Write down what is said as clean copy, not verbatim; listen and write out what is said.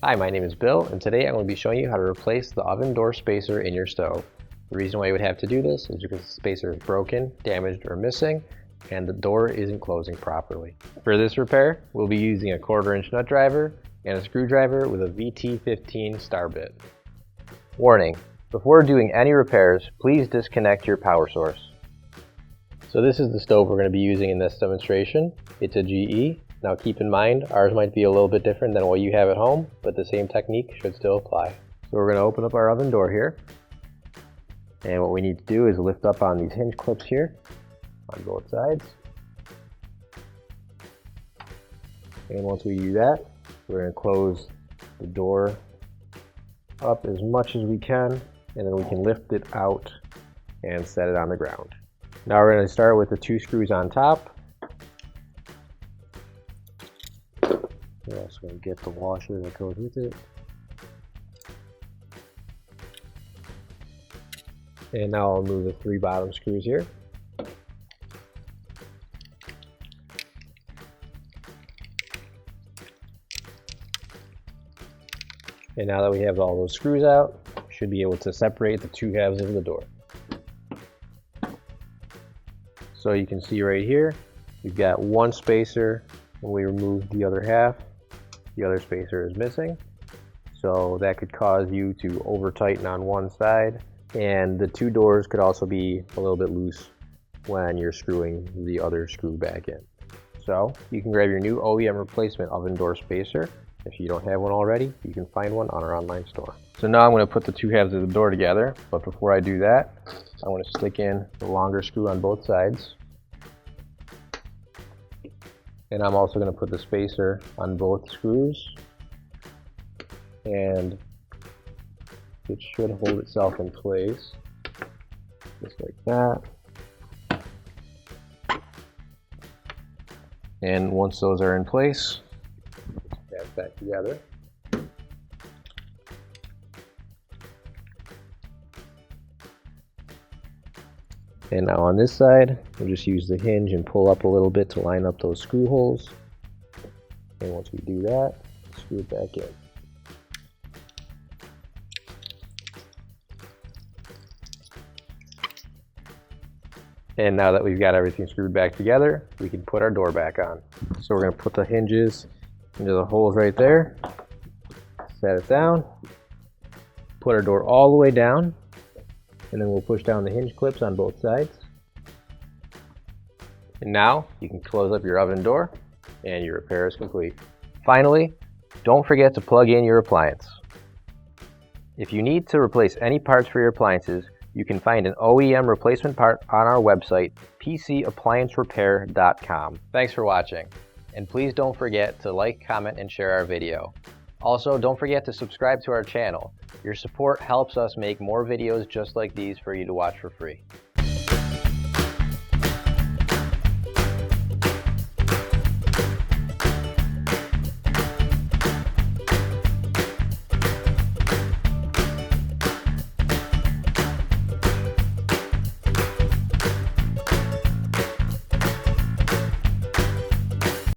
Hi, my name is Bill, and today I'm going to be showing you how to replace the oven door spacer in your stove. The reason why you would have to do this is because the spacer is broken, damaged, or missing, and the door isn't closing properly. For this repair, we'll be using a 1/4-inch nut driver and a screwdriver with a VT15 star bit. Warning: before doing any repairs, please disconnect your power source. So this is the stove we're going to be using in this demonstration. It's a GE. Now keep in mind, ours might be a little bit different than what you have at home, but the same technique should still apply. So we're going to open up our oven door here. And what we need to do is lift up on these hinge clips here on both sides. And once we do that, we're going to close the door up as much as we can, and then we can lift it out and set it on the ground. Now we're going to start with the 2 screws on top. We're also going to get the washer that goes with it. And now I'll move the 3 bottom screws here. And now that we have all those screws out, we should be able to separate the 2 halves of the door. So you can see right here, we've got 1 spacer. When we remove the other half, the other spacer is missing. So that could cause you to over tighten on one side. And the 2 doors could also be a little bit loose when you're screwing the other screw back in. So you can grab your new OEM replacement oven door spacer. If you don't have one already, you can find one on our online store. So now I'm going to put the 2 halves of the door together, but before I do that, I want to stick in the longer screw on both sides. And I'm also going to put the spacer on both screws, and it should hold itself in place, just like that. And once those are in place, snap that together. And now on this side, we'll just use the hinge and pull up a little bit to line up those screw holes. And once we do that, screw it back in. And now that we've got everything screwed back together, we can put our door back on. So we're going to put the hinges into the holes right there, set it down, put our door all the way down, and then we'll push down the hinge clips on both sides. And now you can close up your oven door and your repair is complete. Finally, don't forget to plug in your appliance. If you need to replace any parts for your appliances, you can find an OEM replacement part on our website, PCApplianceRepair.com. Thanks for watching, and please don't forget to like, comment, and share our video. Also, don't forget to subscribe to our channel. Your support helps us make more videos just like these for you to watch for free.